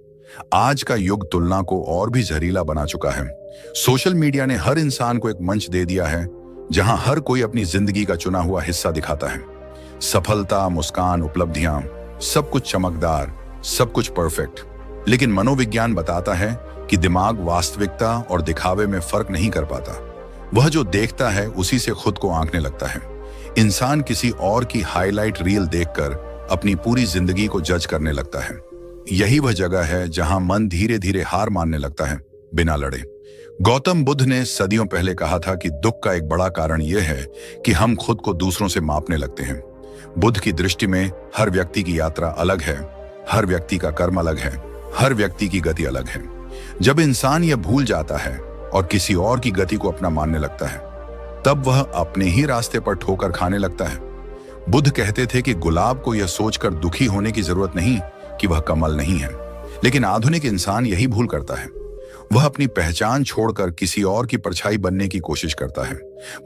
आज का युग तुलना को और भी जहरीला बना चुका है। सोशल मीडिया ने हर इंसान को एक मंच दे दिया है, जहां हर कोई अपनी जिंदगी का चुना हुआ हिस्सा दिखाता है। सफलता, मुस्कान, उपलब्धियां, सब कुछ चमकदार, सब कुछ परफेक्ट। लेकिन मनोविज्ञान बताता है कि दिमाग वास्तविकता और दिखावे में फर्क नहीं कर पाता। वह जो देखता है उसी से खुद को आंकने लगता है। इंसान किसी और की हाईलाइट रील देखकर अपनी पूरी जिंदगी को जज करने लगता है। यही वह जगह है जहां मन धीरे धीरे हार मानने लगता है, बिना लड़े। गौतम बुद्ध ने सदियों पहले कहा था कि दुख का एक बड़ा कारण यह है कि हम खुद को दूसरों से मापने लगते हैं। बुद्ध की दृष्टि में हर व्यक्ति की यात्रा अलग है, हर व्यक्ति का कर्म अलग है, हर व्यक्ति की गति अलग है। जब इंसान यह भूल जाता है और किसी और की गति को अपना मानने लगता है, तब वह अपने ही रास्ते पर ठोकर खाने लगता है। बुद्ध कहते थे कि गुलाब को यह सोचकर दुखी होने की जरूरत नहीं कि वह कमल नहीं है, लेकिन आधुनिक इंसान यही भूल करता है। वह अपनी पहचान छोड़कर किसी और की परछाई बनने की कोशिश करता है।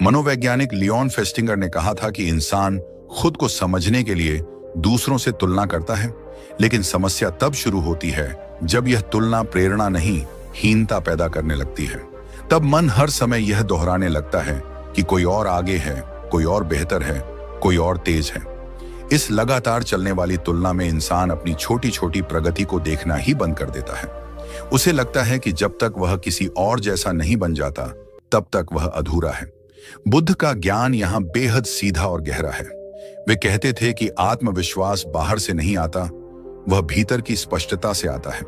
मनोवैज्ञानिक लियोन फेस्टिंगर ने कहा था कि इंसान खुद को समझने के लिए दूसरों से तुलना करता है, लेकिन समस्या तब शुरू होती है जब यह तुलना प्रेरणा नहीं, हीनता पैदा करने लगती है। तब मन हर समय यह दोहराने लगता है कि कोई और आगे है, कोई और बेहतर है, कोई और तेज है। इस लगातार चलने वाली तुलना में इंसान अपनी छोटी छोटी प्रगति को देखना ही बंद कर देता है। उसे लगता है कि जब तक वह किसी और जैसा नहीं बन जाता, तब तक वह अधूरा है। बुद्ध का ज्ञान यहाँ बेहद सीधा और गहरा है। वे कहते थे कि आत्मविश्वास बाहर से नहीं आता, वह भीतर की स्पष्टता से आता है।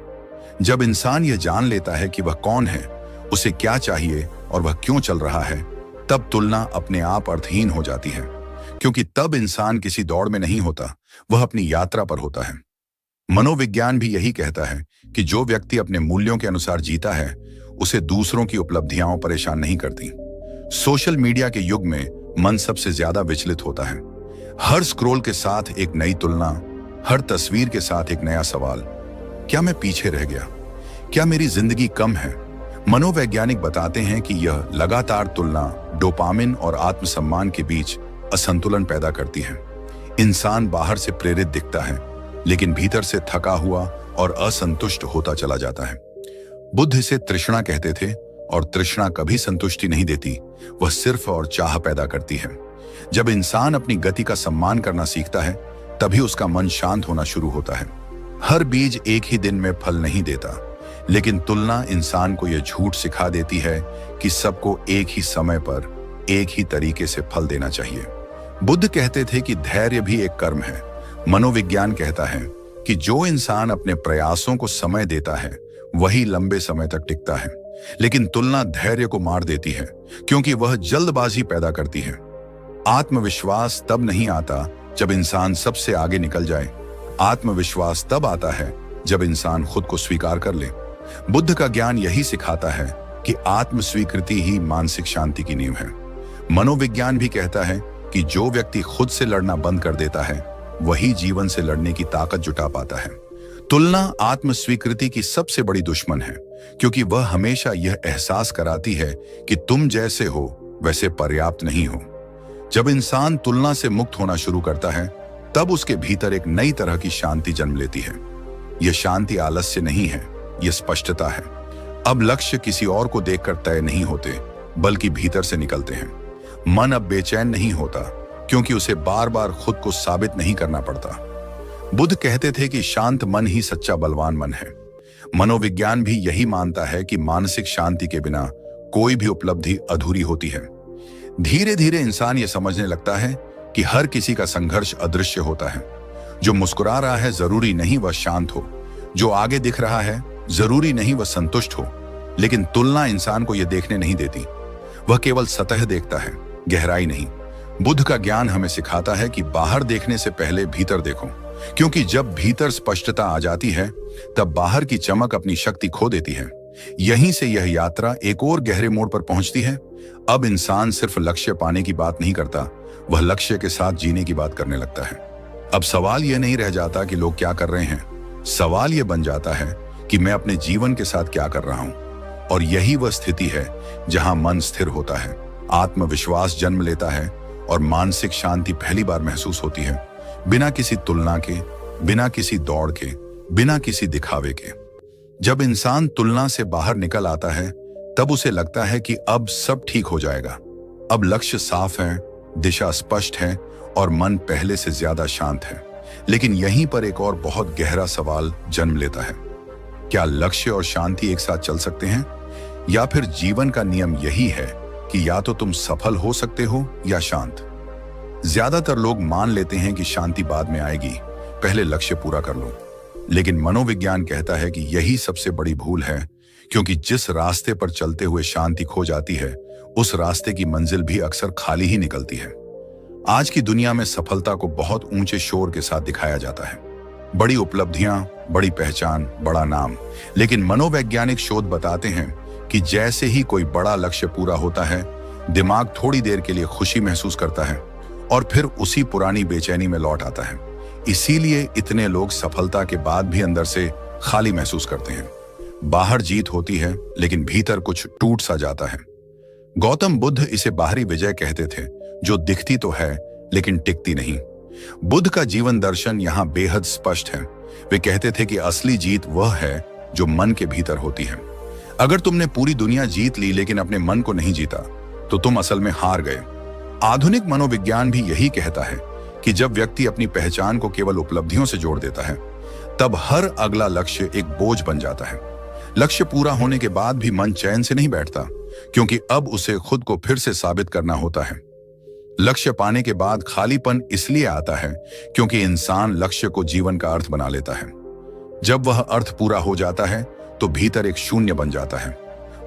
जब इंसान यह जान लेता है कि वह कौन है, उसे क्या चाहिए और वह क्यों चल रहा है, तब तुलना अपने आप अर्थहीन हो जाती है, क्योंकि तब इंसान किसी दौड़ में नहीं होता, वह अपनी यात्रा पर होता है। मनोविज्ञान भी यही कहता है कि जो व्यक्ति अपने मूल्यों के अनुसार जीता है, उसे दूसरों की उपलब्धियां परेशान नहीं करती। सोशल मीडिया के युग में मन सबसे ज्यादा विचलित होता है। हर स्क्रॉल के साथ एक नई तुलना, हर तस्वीर के साथ एक नया सवाल। क्या मैं पीछे रह गया? क्या मेरी जिंदगी कम है? मनोवैज्ञानिक बताते हैं कि यह लगातार तुलना डोपामिन और आत्मसम्मान के बीच असंतुलन पैदा करती है। इंसान बाहर से प्रेरित दिखता है, लेकिन भीतर से थका हुआ और असंतुष्ट होता चला जाता है। बुद्ध इसे तृष्णा कहते थे, और तृष्णा कभी संतुष्टि नहीं देती, वह सिर्फ और चाह पैदा करती है। जब इंसान अपनी गति का सम्मान करना सीखता है, तभी उसका मन शांत होना शुरू होता है। हर बीज एक ही दिन में फल नहीं देता, लेकिन तुलना इंसान को यह झूठ सिखा देती है कि सबको एक ही समय पर एक ही तरीके से फल देना चाहिए। बुद्ध कहते थे कि धैर्य भी एक कर्म है। मनोविज्ञान कहता है कि जो इंसान अपने प्रयासों को समय देता है, वही लंबे समय तक टिकता है। लेकिन तुलना धैर्य को मार देती है, क्योंकि वह जल्दबाजी पैदा करती है। आत्मविश्वास तब नहीं आता जब इंसान सबसे आगे निकल जाए। आत्मविश्वास तब आता है जब इंसान खुद को स्वीकार कर ले। बुद्ध का ज्ञान यही सिखाता है कि आत्म स्वीकृति ही मानसिक शांति की नींव है। मनोविज्ञान भी कहता है कि जो व्यक्ति खुद से लड़ना बंद कर देता है, वही जीवन से लड़ने की ताकत जुटा पाता है। तुलना आत्म स्वीकृति की सबसे बड़ी दुश्मन है, क्योंकि वह हमेशा यह एहसास कराती है कि तुम जैसे हो वैसे पर्याप्त नहीं हो। जब इंसान तुलना से मुक्त होना शुरू करता है, तब उसके भीतर एक नई तरह की शांति जन्म लेती है। यह शांति आलस्य नहीं है, यह स्पष्टता है। अब लक्ष्य किसी और को देखकर तय नहीं होते, बल्कि भीतर से निकलते हैं। मन अब बेचैन नहीं होता, क्योंकि उसे बार बार खुद को साबित नहीं करना पड़ता। बुद्ध कहते थे कि शांत मन ही सच्चा बलवान मन है। मनोविज्ञान भी यही मानता है कि मानसिक शांति के बिना कोई भी उपलब्धि अधूरी होती है। धीरे धीरे इंसान यह समझने लगता है कि हर किसी का संघर्ष अदृश्य होता है। जो मुस्कुरा रहा है जरूरी नहीं वह शांत हो, जो आगे दिख रहा है जरूरी नहीं वह संतुष्ट हो। लेकिन तुलना इंसान को यह देखने नहीं देती, वह केवल सतह देखता है, गहराई नहीं। बुद्ध का ज्ञान हमें सिखाता है कि बाहर देखने से पहले भीतर देखो, क्योंकि जब भीतर स्पष्टता आ जाती है तब बाहर की चमक अपनी शक्ति खो देती है। यहीं से यह यात्रा एक और गहरे मोड़ पर पहुंचती है। अब इंसान सिर्फ लक्ष्य पाने की बात नहीं करता, वह लक्ष्य के साथ जीने की बात करने लगता है। अब सवाल यह नहीं रह जाता कि लोग क्या कर रहे हैं, सवाल यह बन जाता है कि मैं अपने जीवन के साथ क्या कर रहा हूं। और यही वह स्थिति है जहां मन स्थिर होता है, आत्मविश्वास जन्म लेता है और मानसिक शांति पहली बार महसूस होती है, बिना किसी तुलना के, बिना किसी दौड़ के, बिना किसी दिखावे के। जब इंसान तुलना से बाहर निकल आता है तब उसे लगता है कि अब सब ठीक हो जाएगा। अब लक्ष्य साफ है, दिशा स्पष्ट है और मन पहले से ज्यादा शांत है। लेकिन यहीं पर एक और बहुत गहरा सवाल जन्म लेता है, क्या लक्ष्य और शांति एक साथ चल सकते हैं? या फिर जीवन का नियम यही है कि या तो तुम सफल हो सकते हो या शांत। ज्यादातर लोग मान लेते हैं कि शांति बाद में आएगी, पहले लक्ष्य पूरा कर लो। लेकिन मनोविज्ञान कहता है कि यही सबसे बड़ी भूल है, क्योंकि जिस रास्ते पर चलते हुए शांति खो जाती है उस रास्ते की मंजिल भी अक्सर खाली ही निकलती है। आज की दुनिया में सफलता को बहुत ऊंचे शोर के साथ दिखाया जाता है, बड़ी उपलब्धियां, बड़ी पहचान, बड़ा नाम। लेकिन मनोवैज्ञानिक शोध बताते हैं कि जैसे ही कोई बड़ा लक्ष्य पूरा होता है, दिमाग थोड़ी देर के लिए खुशी महसूस करता है और फिर उसी पुरानी बेचैनी में लौट आता है। इसीलिए इतने लोग सफलता के बाद भी अंदर से खाली महसूस करते हैं। बाहर जीत होती है लेकिन भीतर कुछ टूट सा जाता है। गौतम बुद्ध इसे बाहरी विजय कहते थे, जो दिखती तो है लेकिन टिकती नहीं। बुद्ध का जीवन दर्शन यहाँ बेहद स्पष्ट है। वे कहते थे कि असली जीत वह है जो मन के भीतर होती है। अगर तुमने पूरी दुनिया जीत ली लेकिन अपने मन को नहीं जीता तो तुम असल में हार गए। आधुनिक मनोविज्ञान भी यही कहता है कि जब व्यक्ति अपनी पहचान को केवल उपलब्धियों से जोड़ देता है तब हर अगला लक्ष्य एक बोझ बन जाता है। लक्ष्य पूरा होने के बाद भी मन चैन से नहीं बैठता, क्योंकि अब उसे खुद को फिर से साबित करना होता है। लक्ष्य पाने के बाद खालीपन इसलिए आता है क्योंकि इंसान लक्ष्य को जीवन का अर्थ बना लेता है। जब वह अर्थ पूरा हो जाता है तो भीतर एक शून्य बन जाता है।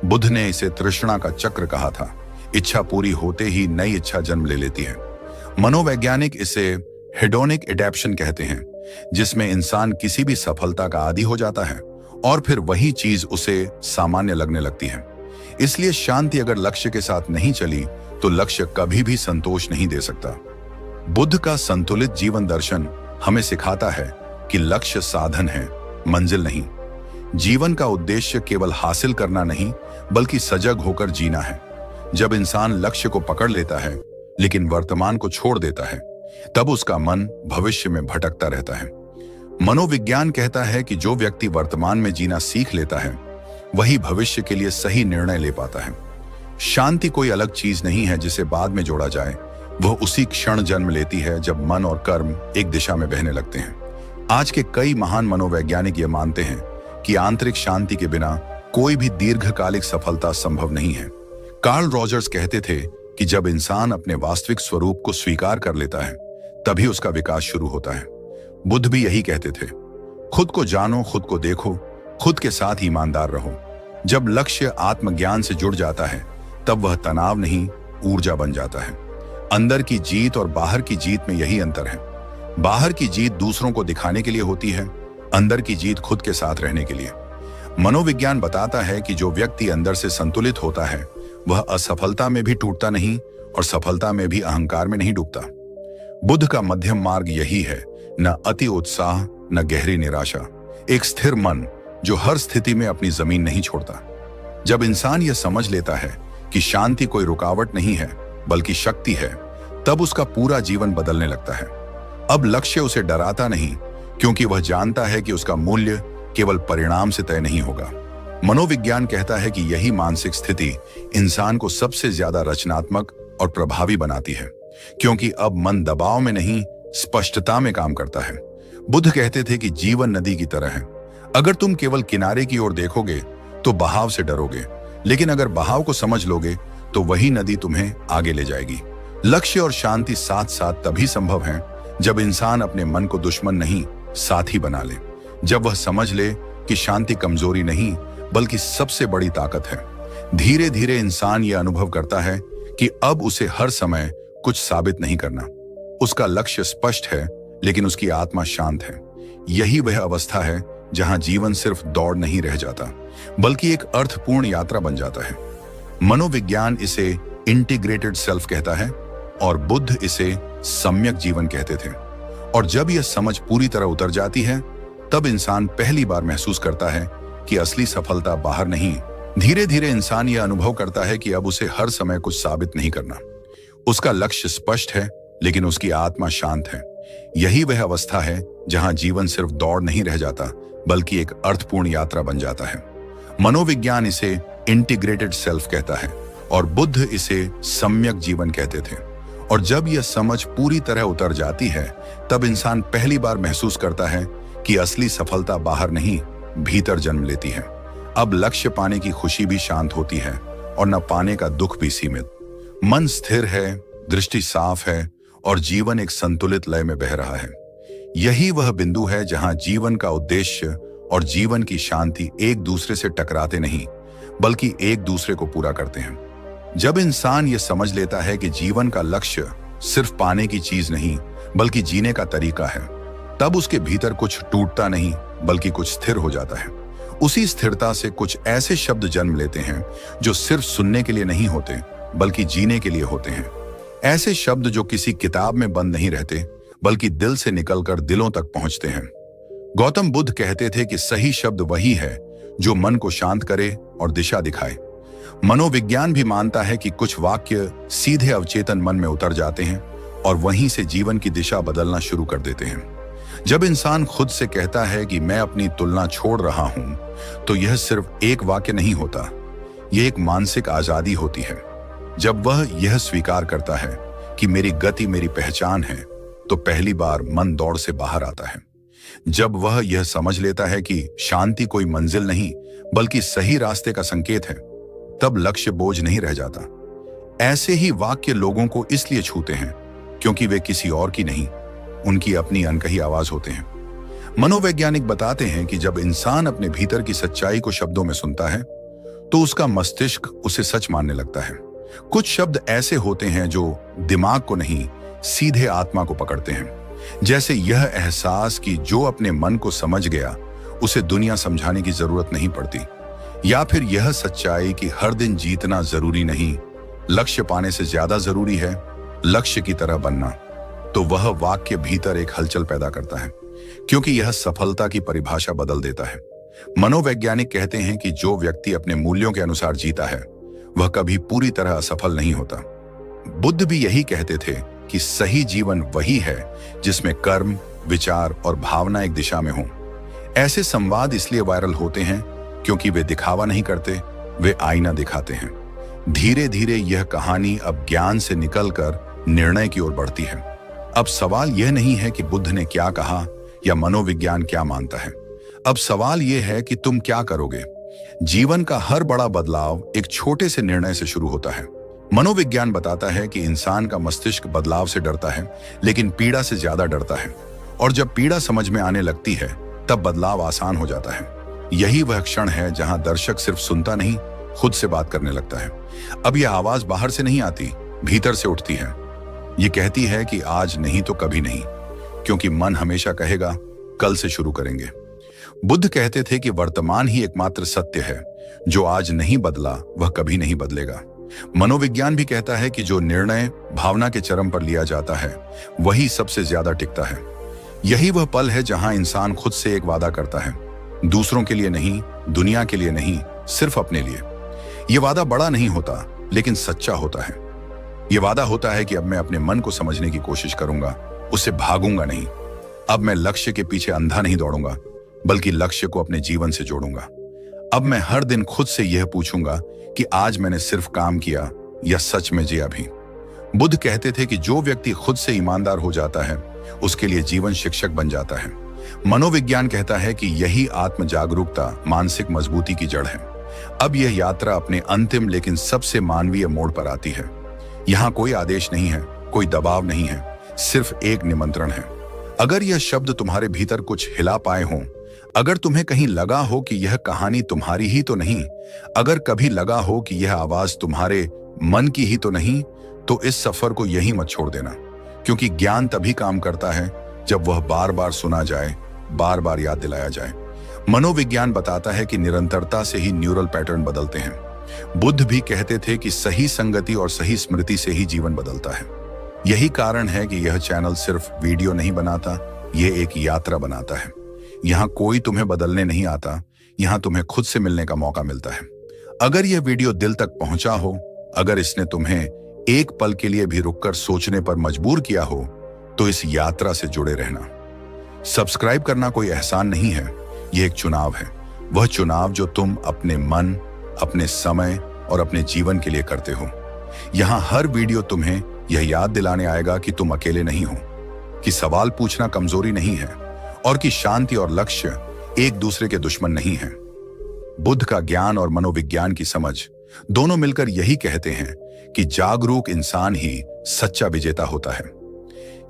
बुद्ध ने इसे तृष्णा का चक्र कहा था। इच्छा पूरी होते ही नई इच्छा जन्म ले लेती है। मनोवैज्ञानिक इसे हेडोनिक एडेप्शन कहते हैं, जिसमें इंसान किसी भी सफलता का आदी हो जाता है और फिर वही चीज उसे सामान्य लगने लगती है। इसलिए शांति अगर लक्ष्य के साथ नहीं चली तो लक्ष्य कभी भी संतोष नहीं दे सकता। बुद्ध का संतुलित जीवन दर्शन हमें सिखाता है कि लक्ष्य साधन है, मंजिल नहीं। जीवन का उद्देश्य केवल हासिल करना नहीं, बल्कि सजग होकर जीना है। जब इंसान लक्ष्य को पकड़ लेता है लेकिन वर्तमान को छोड़ देता है, तब उसका मन भविष्य में भटकता रहता है। मनोविज्ञान कहता है कि जो व्यक्ति वर्तमान में जीना सीख लेता है वही भविष्य के लिए सही निर्णय ले पाता है। शांति कोई अलग चीज नहीं है जिसे बाद में जोड़ा जाए, वह उसी क्षण जन्म लेती है जब मन और कर्म एक दिशा में बहने लगते हैं। आज के कई महान मनोवैज्ञानिक ये मानते हैं कि आंतरिक शांति के बिना कोई भी दीर्घकालिक सफलता संभव नहीं है। कार्ल रॉजर्स कहते थे कि जब इंसान अपने वास्तविक स्वरूप को स्वीकार कर लेता है तभी उसका विकास शुरू होता है। बुद्ध भी यही कहते थे, खुद को जानो, खुद को देखो, खुद के साथ ईमानदार रहो। जब लक्ष्य आत्मज्ञान से जुड़ जाता है तब वह तनाव नहीं, ऊर्जा बन जाता है। अंदर की जीत और बाहर की जीत में यही अंतर है। बाहर की जीत दूसरों को दिखाने के लिए होती है, अंदर की जीत खुद के साथ रहने के लिए। मनोविज्ञान बताता है कि जो व्यक्ति अंदर से संतुलित होता है वह असफलता में भी टूटता नहीं और सफलता में भी अहंकार में नहीं डूबता। बुद्ध का मध्यम मार्ग यही है, न अति उत्साह न गहरी निराशा, एक स्थिर मन जो हर स्थिति में अपनी जमीन नहीं छोड़ता। जब इंसान यह समझ लेता है कि शांति कोई रुकावट नहीं है बल्कि शक्ति है, तब उसका पूरा जीवन बदलने लगता है। अब लक्ष्य उसे डराता नहीं, क्योंकि वह जानता है कि उसका मूल्य केवल परिणाम से तय नहीं होगा। मनोविज्ञान कहता है कि यही मानसिक स्थिति इंसान को सबसे ज्यादा रचनात्मक और प्रभावी बनाती है, क्योंकि अब मन दबाव में नहीं, स्पष्टता में काम करता है। बुद्ध कहते थे कि जीवन नदी की तरह है। अगर तुम केवल किनारे की ओर देखोगे तो बहाव से डरोगे, लेकिन अगर बहाव को समझ लोगे तो वही नदी तुम्हें आगे ले जाएगी। लक्ष्य और शांति साथ साथ तभी संभव है जब इंसान अपने मन को दुश्मन नहीं, साथी बना ले। जब वह समझ ले कि शांति कमजोरी नहीं बल्कि सबसे बड़ी ताकत है। धीरे धीरे इंसान यह अनुभव करता है कि अब उसे हर समय कुछ साबित नहीं करना। उसका लक्ष्य स्पष्ट है, लेकिन उसकी आत्मा शांत है। यही वह अवस्था है जहां जीवन सिर्फ दौड़ नहीं रह जाता, बल्कि एक अर्थपूर्ण यात्रा बन जाता है। मनोविज्ञान इसे इंटीग्रेटेड सेल्फ कहता है और बुद्ध इसे सम्यक जीवन कहते थे। और जब यह समझ पूरी तरह उतर जाती है, तब इंसान पहली बार महसूस करता है कि असली सफलता बाहर नहीं। धीरे धीरे इंसान यह अनुभव करता है कि अब उसे हर समय कुछ साबित नहीं करना। उसका लक्ष्य स्पष्ट है, लेकिन उसकी आत्मा शांत है। यही वह अवस्था है जहां जीवन सिर्फ दौड़ नहीं रह जाता, बल्कि एक अर्थपूर्ण यात्रा बन जाता है। मनोविज्ञान इसे इंटीग्रेटेड सेल्फ कहता है और बुद्ध इसे सम्यक जीवन कहते थे। और जब यह समझ पूरी तरह उतर जाती है, तब इंसान पहली बार महसूस करता है कि असली सफलता बाहर नहीं, भीतर जन्म लेती है। अब लक्ष्य पाने की खुशी भी शांत होती है और न पाने का दुख भी सीमित। मन स्थिर है, दृष्टि साफ है और जीवन एक संतुलित लय में बह रहा है। यही वह बिंदु है जहां जीवन का उद्देश्य और जीवन की शांति एक दूसरे से टकराते नहीं, बल्कि एक दूसरे को पूरा करते हैं। जब इंसान ये समझ लेता है कि जीवन का लक्ष्य सिर्फ पाने की चीज नहीं, बल्कि जीने का तरीका है, तब उसके भीतर कुछ टूटता नहीं, बल्कि कुछ स्थिर हो जाता है। उसी स्थिरता से कुछ ऐसे शब्द जन्म लेते हैं जो सिर्फ सुनने के लिए नहीं होते, बल्कि जीने के लिए होते हैं। ऐसे शब्द जो किसी किताब में बंद नहीं रहते, बल्कि दिल से निकलकर दिलों तक पहुंचते हैं। गौतम बुद्ध कहते थे कि सही शब्द वही है जो मन को शांत करे और दिशा दिखाए। मनोविज्ञान भी मानता है कि कुछ वाक्य सीधे अवचेतन मन में उतर जाते हैं और वहीं से जीवन की दिशा बदलना शुरू कर देते हैं। जब इंसान खुद से कहता है कि मैं अपनी तुलना छोड़ रहा हूं, तो यह सिर्फ एक वाक्य नहीं होता, यह एक मानसिक आजादी होती है। जब वह यह स्वीकार करता है कि मेरी गति मेरी पहचान है, तो पहली बार मन दौड़ से बाहर आता है। जब वह यह समझ लेता है कि शांति कोई मंजिल नहीं, बल्कि सही रास्ते का संकेत है, तब लक्ष्य बोझ नहीं रह जाता। ऐसे ही वाक्य लोगों को इसलिए छूते हैं क्योंकि वे किसी और की नहीं, उनकी अपनी अनकही आवाज होते हैं। मनोवैज्ञानिक बताते हैं कि जब इंसान अपने भीतर की सच्चाई को शब्दों में सुनता है, तो उसका मस्तिष्क उसे सच मानने लगता है। कुछ शब्द ऐसे होते हैं जो दिमाग को नहीं, सीधे आत्मा को पकड़ते हैं। जैसे यह एहसास कि जो अपने मन को समझ गया, उसे दुनिया समझाने की जरूरत नहीं पड़ती। या फिर यह सच्चाई कि हर दिन जीतना जरूरी नहीं, लक्ष्य पाने से ज्यादा जरूरी है लक्ष्य की तरह बनना। तो वह वाक्य भीतर एक हलचल पैदा करता है, क्योंकि यह सफलता की परिभाषा बदल देता है। मनोवैज्ञानिक कहते हैं कि जो व्यक्ति अपने मूल्यों के अनुसार जीता है, वह कभी पूरी तरह असफल नहीं होता। बुद्ध भी यही कहते थे कि सही जीवन वही है जिसमें कर्म, विचार और भावना एक दिशा में हो। ऐसे संवाद इसलिए वायरल होते हैं क्योंकि वे दिखावा नहीं करते, वे आईना दिखाते हैं। धीरे धीरे यह कहानी अब ज्ञान से निकलकर निर्णय की ओर बढ़ती है। अब सवाल यह नहीं है कि बुद्ध ने क्या कहा या मनोविज्ञान क्या मानता है। अब सवाल यह है कि तुम क्या करोगे। जीवन का हर बड़ा बदलाव एक छोटे से निर्णय से शुरू होता है। मनोविज्ञान बताता है कि इंसान का मस्तिष्क बदलाव से डरता है, लेकिन पीड़ा से ज्यादा डरता है। और जब पीड़ा समझ में आने लगती है, तब बदलाव आसान हो जाता है। यही वह क्षण है जहां दर्शक सिर्फ सुनता नहीं, खुद से बात करने लगता है। अब यह आवाज बाहर से नहीं आती, भीतर से उठती है। ये कहती है कि आज नहीं तो कभी नहीं, क्योंकि मन हमेशा कहेगा कल से शुरू करेंगे। बुद्ध कहते थे कि वर्तमान ही एकमात्र सत्य है, जो आज नहीं बदला वह कभी नहीं बदलेगा। मनोविज्ञान भी कहता है कि जो निर्णय भावना के चरम पर लिया जाता है, वही सबसे ज्यादा टिकता है। यही वह पल है जहां इंसान खुद से एक वादा करता है, दूसरों के लिए नहीं, दुनिया के लिए नहीं, सिर्फ अपने लिए। यह वादा बड़ा नहीं होता, लेकिन सच्चा होता है। यह वादा होता है कि अब मैं अपने मन को समझने की कोशिश करूंगा, उससे भागूंगा नहीं। अब मैं लक्ष्य के पीछे अंधा नहीं दौड़ूंगा, बल्कि लक्ष्य को अपने जीवन से जोड़ूंगा। अब मैं हर दिन खुद से यह पूछूंगा कि आज मैंने सिर्फ काम किया या सच में जिया भी। बुद्ध कहते थे कि जो व्यक्ति खुद से ईमानदार हो जाता है उसके लिए जीवन शिक्षक बन जाता है। मनोविज्ञान कहता है कि यही आत्म जागरूकता मानसिक मजबूती की जड़ है। अब यह यात्रा अपने अंतिम लेकिन सबसे मानवीय मोड़ पर आती है। यहाँ कोई आदेश नहीं है, कोई दबाव नहीं है, सिर्फ एक निमंत्रण है। अगर यह शब्द तुम्हारे भीतर कुछ हिला पाए हों, अगर तुम्हें कहीं लगा हो कि यह कहानी तुम्हारी ही तो नहीं, अगर कभी लगा हो कि यह आवाज तुम्हारे मन की ही तो नहीं, तो इस सफर को यहीं मत छोड़ देना। क्योंकि ज्ञान तभी काम करता है जब वह बार बार सुना जाए, बार बार याद दिलाया जाए। मनोविज्ञान बताता है कि निरंतरता से ही न्यूरल पैटर्न बदलते हैं। बुद्ध भी कहते थे कि सही संगति और सही स्मृति से ही जीवन बदलता है। यही कारण है कि यह चैनल सिर्फ वीडियो नहीं बनाता, यह एक यात्रा बनाता है। यहाँ कोई तुम्हें बदलने नहीं आता, यहाँ तुम्हें खुद से मिलने का मौका मिलता है। अगर यह वीडियो दिल तक पहुंचा हो, अगर इसने तुम्हें एक पल के लिए भी रुककर सोचने पर मजबूर किया हो, तो इस यात्रा से जुड़े रहना। सब्सक्राइब करना कोई एहसान नहीं है, यह एक चुनाव है। वह चुनाव जो तुम अपने मन, अपने समय और अपने जीवन के लिए करते हो। यहाँ हर वीडियो तुम्हें यह याद दिलाने आएगा कि तुम अकेले नहीं हो, कि सवाल पूछना कमजोरी नहीं है और कि शांति और लक्ष्य एक दूसरे के दुश्मन नहीं है। बुद्ध का ज्ञान और मनोविज्ञान की समझ दोनों मिलकर यही कहते हैं कि जागरूक इंसान ही सच्चा विजेता होता है।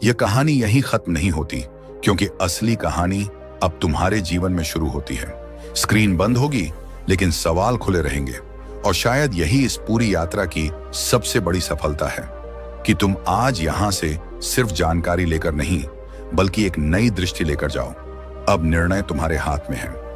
यह कहानी यहीं खत्म नहीं होती, क्योंकि असली कहानी अब तुम्हारे जीवन में शुरू होती है। स्क्रीन बंद होगी, लेकिन सवाल खुले रहेंगे। और शायद यही इस पूरी यात्रा की सबसे बड़ी सफलता है कि तुम आज यहां से सिर्फ जानकारी लेकर नहीं, बल्कि एक नई दृष्टि लेकर जाओ। अब निर्णय तुम्हारे हाथ में है।